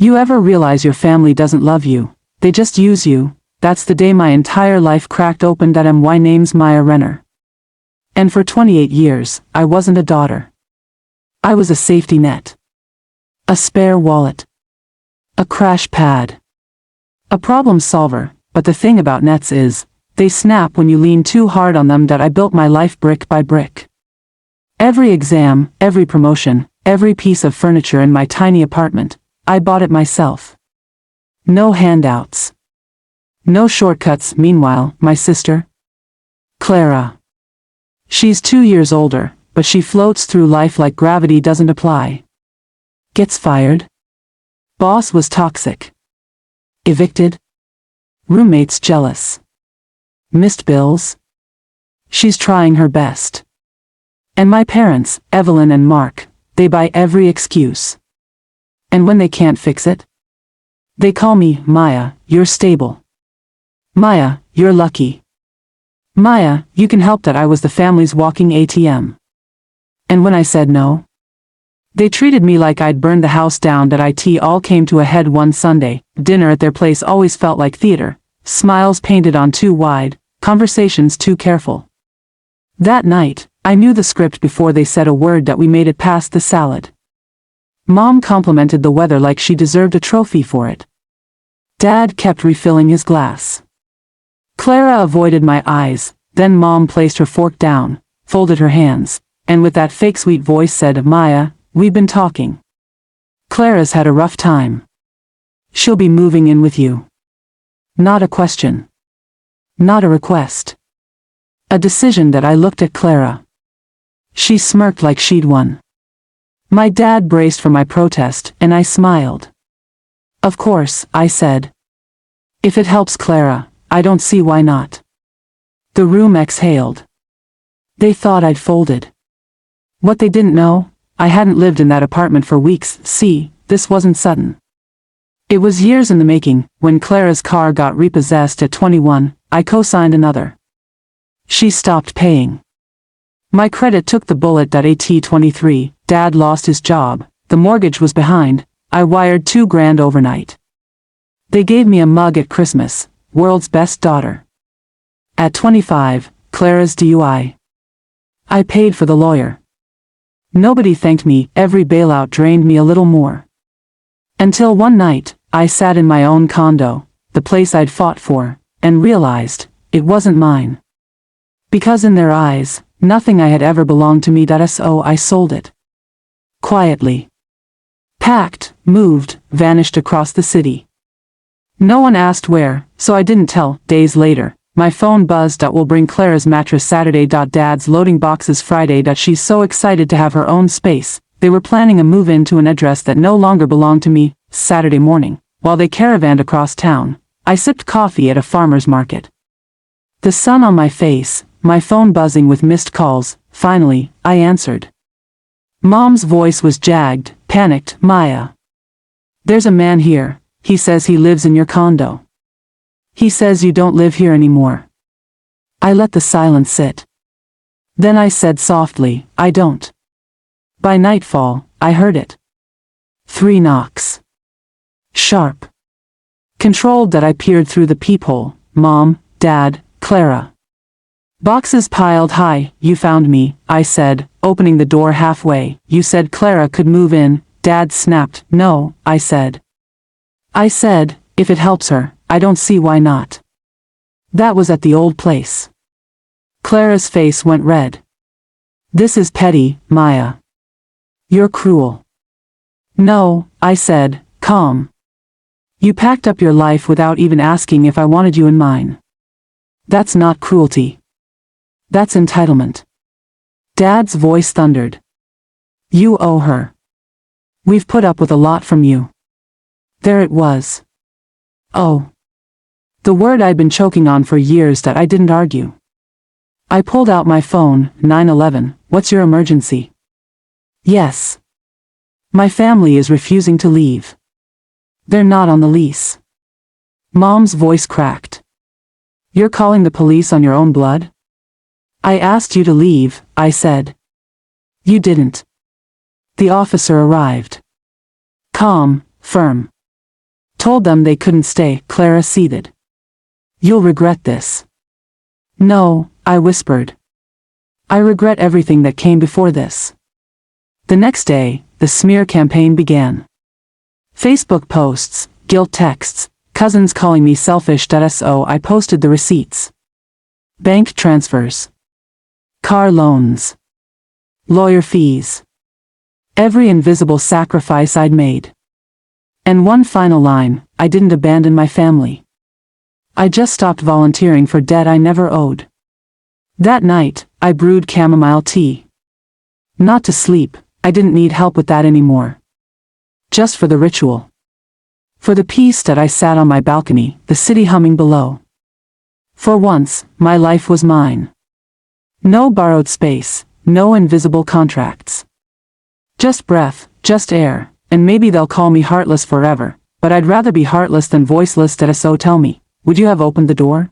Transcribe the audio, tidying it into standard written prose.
You ever realize your family doesn't love you, they just use you? That's the day my entire life cracked open. That my name's Maya Renner. And for 28 years, I wasn't a daughter. I was a safety net. A spare wallet. A crash pad. A problem solver, but the thing about nets is, they snap when you lean too hard on them. That I built my life brick by brick. Every exam, every promotion, every piece of furniture in my tiny apartment, I bought it myself. No handouts. No shortcuts. Meanwhile, my sister, Clara. She's 2 years older, but she floats through life like gravity doesn't apply. Gets fired. Boss was toxic. Evicted. Roommates jealous. Missed bills. She's trying her best. And my parents, Evelyn and Mark, they buy every excuse. And when they can't fix it, they call me, Maya, you're stable. Maya, you're lucky. Maya, you can help. That I was the family's walking ATM. And when I said no, they treated me like I'd burned the house down. That it all came to a head one Sunday. Dinner at their place always felt like theater. Smiles painted on too wide, conversations too careful. That night, I knew the script before they said a word. That we made it past the salad. Mom complimented the weather like she deserved a trophy for it. Dad kept refilling his glass. Clara avoided my eyes, then Mom placed her fork down, folded her hands, and with that fake sweet voice said, Maya, we've been talking. Clara's had a rough time. She'll be moving in with you. Not a question. Not a request. A decision. That I looked at Clara. She smirked like she'd won. My dad braced for my protest, and I smiled. Of course, I said. If it helps Clara, I don't see why not. The room exhaled. They thought I'd folded. What they didn't know, I hadn't lived in that apartment for weeks. See, this wasn't sudden. It was years in the making. When Clara's car got repossessed at 21, I co-signed another. She stopped paying. My credit took the bullet. At 23, Dad lost his job, the mortgage was behind, I wired $2,000 overnight. They gave me a mug at Christmas, world's best daughter. At 25, Clara's DUI. I paid for the lawyer. Nobody thanked me. Every bailout drained me a little more. Until one night, I sat in my own condo, the place I'd fought for, and realized, it wasn't mine. Because in their eyes, nothing I had ever belonged to me. So I sold it. Quietly. Packed, moved, vanished across the city. No one asked where, so I didn't tell. Days later, my phone buzzed. We'll bring Clara's mattress Saturday. Dad's loading boxes Friday. She's so excited to have her own space. They were planning a move-in to an address that no longer belonged to me. Saturday morning, while they caravanned across town, I sipped coffee at a farmer's market. The sun on my face, my phone buzzing with missed calls. Finally, I answered. Mom's voice was jagged, panicked. Maya. There's a man here. He says he lives in your condo. He says you don't live here anymore. I let the silence sit. Then I said softly, I don't. By nightfall, I heard it. 3 knocks. Sharp. Controlled. I peered through the peephole. Mom, Dad, Clara. Boxes piled high. You found me, I said, opening the door halfway. You said Clara could move in. Dad snapped. No, I said. If it helps her, I don't see why not. That was at the old place. Clara's face went red. This is petty, Maya. You're cruel. No, I said, calm. You packed up your life without even asking if I wanted you in mine. That's not cruelty. That's entitlement. Dad's voice thundered. You owe her. We've put up with a lot from you. There it was. Oh. The word I'd been choking on for years. I didn't argue. I pulled out my phone. 911, what's your emergency? Yes. My family is refusing to leave. They're not on the lease. Mom's voice cracked. You're calling the police on your own blood? I asked you to leave, I said. You didn't. The officer arrived. Calm, firm. Told them they couldn't stay, Clara seethed. You'll regret this. No, I whispered. I regret everything that came before this. The next day, the smear campaign began. Facebook posts, guilt texts, cousins calling me selfish. So I posted the receipts. Bank transfers. Car loans. Lawyer fees. Every invisible sacrifice I'd made. And one final line, I didn't abandon my family. I just stopped volunteering for debt I never owed. That night, I brewed chamomile tea. Not to sleep, I didn't need help with that anymore. Just for the ritual. For the peace that I sat on my balcony, the city humming below. For once, my life was mine. No borrowed space, no invisible contracts. Just breath, just air, and maybe they'll call me heartless forever, but I'd rather be heartless than voiceless. So tell me, would you have opened the door?